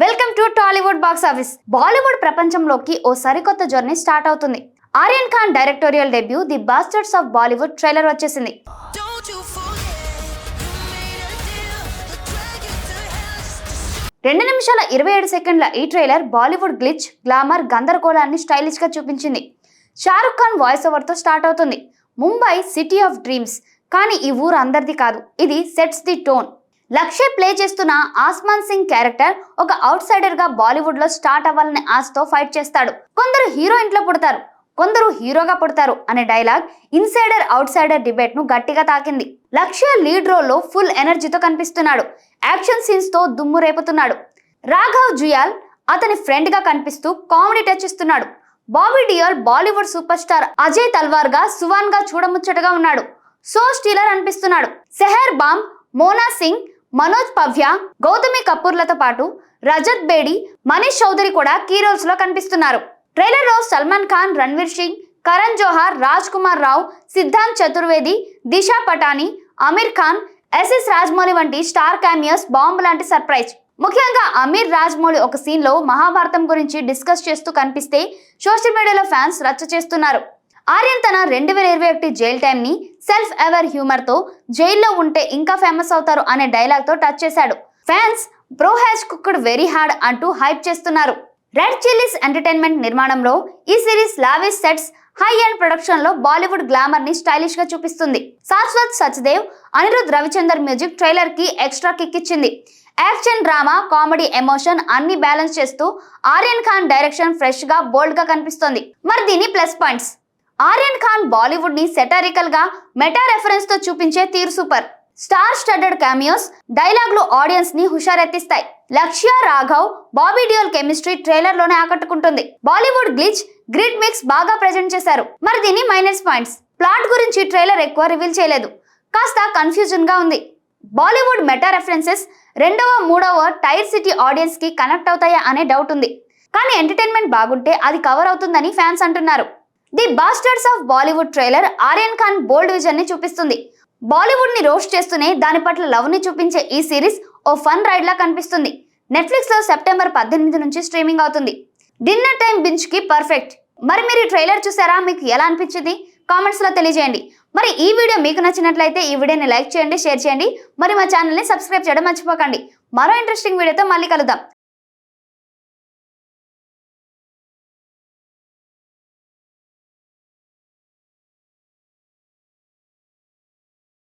Welcome to Tollywood box office. Bollywood ప్రపంచంలోకి ఓ సరికొత్త journey start అవుతుంది. Aryan Khan directorial debut the bastards of Bollywood trailer వచ్చేసింది. 2 నిమిషాల 27 సెకండ్ల ఈ ట్రైలర్ బాలీవుడ్ గ్లిచ్, గ్లామర్, గందరగోళాన్ని స్టైలిష్ గా చూపించింది. షారుఖ్ ఖాన్ వాయిస్ ఓవర్ తో స్టార్ట్ అవుతుంది. ముంబై సిటీ ఆఫ్ డ్రీమ్స్, కానీ ఈ ఊరు అందరిది కాదు. ఇది సెట్స్ ది టోన్. లక్ష్య ప్లే చేస్తున్న ఆస్మాన్ సింగ్ క్యారెక్టర్ ఒక అవుట్ సైడర్ గా బాలీవుడ్ లో స్టార్ట్ అవ్వాలనే ఆశతో ఫైట్ చేస్తాడు. కొందరు హీరోయిన్ లో పుడతారు, కొందరు హీరోగా పుడతారు అనే dialogue insider out cider debate ను గట్టిగా తాకింది. లక్ష్య లీడ్ రోల్ లో ఫుల్ ఎనర్జీతో కనిపిస్తున్నాడు. యాక్షన్ సీన్స్ తో దుమ్ము రేపుతున్నాడు. రాఘవ్ జుయాల్ అతని ఫ్రెండ్ గా కనిపిస్తూ కామెడీ టచ్ ఇస్తున్నాడు. బాబీ డియోల్ బాలీవుడ్ సూపర్ స్టార్ అజయ్ తల్వార్ గా సువాన్ గా చూడముచ్చటగా ఉన్నాడు. సో స్టీలర్ అనిపిస్తున్నాడు. సెహర్ బామ్, మోనా సింగ్, మనోజ్ పవ్య, గౌతమి కపూర్లతో పాటు రజత్ బేడి, మనీష్ చౌదరి కూడా కీ రోల్స్ లో కనిపిస్తున్నారు. ట్రైలర్ లో సల్మాన్ ఖాన్, రణ్వీర్ సింగ్, కరణ్ జోహార్, రాజ్ కుమార్ రావు, సిద్ధాంత్ చతుర్వేది, దిశా పటాని, అమీర్ ఖాన్, ఎస్ఎస్ రాజమౌళి వంటి స్టార్ క్యామియోస్ బాంబ్ లాంటి సర్ప్రైజ్. ముఖ్యంగా అమీర్ రాజమౌళి ఒక సీన్ లో మహాభారతం గురించి డిస్కస్ చేస్తూ కనిపిస్తే సోషల్ మీడియాలో ఫ్యాన్స్ రచ్చ చేస్తున్నారు. ఆర్యన్ తన 2021 జైల్ టైమ్ ని సెల్ఫ్ ఎవర్ హ్యూమర్ తో జైల్లో ఉంటే ఇంకా ఫేమస్ అవుతారు అనే డైలాగ్ తో టచ్ చేశాడు. Fans bro has cooked very hard అంటూ హైప్ చేస్తున్నారు. రెడ్ చిల్లీస్ ఎంటర్టైన్మెంట్ నిర్మాణంలో ఈ series lavish sets, high and production లో బాలీవుడ్ గ్లామర్ ని స్టైలిష్ గా చూపిస్తుంది. శాశ్వత్ సచ్దేవ్, అనిరుద్ రవిచందర్ మ్యూజిక్ ట్రైలర్ కి ఎక్స్ట్రా కిక్ ఇచ్చింది. యాక్షన్, డ్రామా, కామెడీ, ఎమోషన్ అన్ని బ్యాలెన్స్ చేస్తూ ఆర్యన్ ఖాన్ డైరెక్షన్ ఫ్రెష్ గా, బోల్డ్ గా కనిపిస్తోంది. మరి దీని ప్లస్ పాయింట్స్: ఆర్యన్ ఖాన్ బాలీవుడ్ ని సెటారికల్ గా, మెటా రెఫరెన్స్ తో చూపించే తీరు సూపర్. స్టార్ స్టడెడ్ క్యామియోస్, డైలాగ్లు ఆడియన్స్ ని హుషారెత్తిస్తాయి. లక్ష్య, రాఘవ్, బాబీ డియోల్ కెమిస్ట్రీ ట్రైలర్ లోనే ఆకట్టుకుంటుంది. బాలీవుడ్ గ్లిచ్, గ్రిడ్ మిక్స్ బాగా ప్రెజెంట్ చేశారు. మరి దీని మైనస్ పాయింట్స్: ప్లాట్ గురించి ట్రైలర్ ఎక్కువ రివీల్ చేయలేదు. కాస్త కన్ఫ్యూజన్ గా ఉంది. బాలీవుడ్ మెటా రెఫరెన్సెస్ రెండవ, మూడవ టైర్ సిటీ ఆడియన్స్ కి కనెక్ట్ అవుతాయా అనే డౌట్ ఉంది. కానీ ఎంటర్టైన్మెంట్ బాగుంటే అది కవర్ అవుతుందని ఫ్యాన్స్ అంటున్నారు. The bastards of Bollywood trailer Aryan Khan bold vision ని చూపిస్తుంది. బాలీవుడ్ ని రోస్ట్ చేస్తూనే దాని పట్ల లవ్ ని చూపించే ఈ సిరీస్ ఓ ఫన్ రైడ్ లా కనిపిస్తుంది. నెట్ఫ్లిక్స్ లో సెప్టెంబర్ 18 నుంచి స్ట్రీమింగ్ అవుతుంది. డిన్నర్ టైం బింజ్ కి పర్ఫెక్ట్. మరి మీరు ఈ ట్రైలర్ చూసారా? మీకు ఎలా అనిపించింది? కామెంట్స్ లో తెలియజేయండి. మరి ఈ వీడియో మీకు నచ్చినట్లయితే ఈ వీడియోని లైక్ చేయండి, షేర్ చేయండి. మరి మా ఛానల్ ని సబ్స్క్రైబ్ చేయడం మర్చిపోకండి. మరో ఇంట్రెస్టింగ్ వీడియోతో మళ్ళీ కలుద్దాం.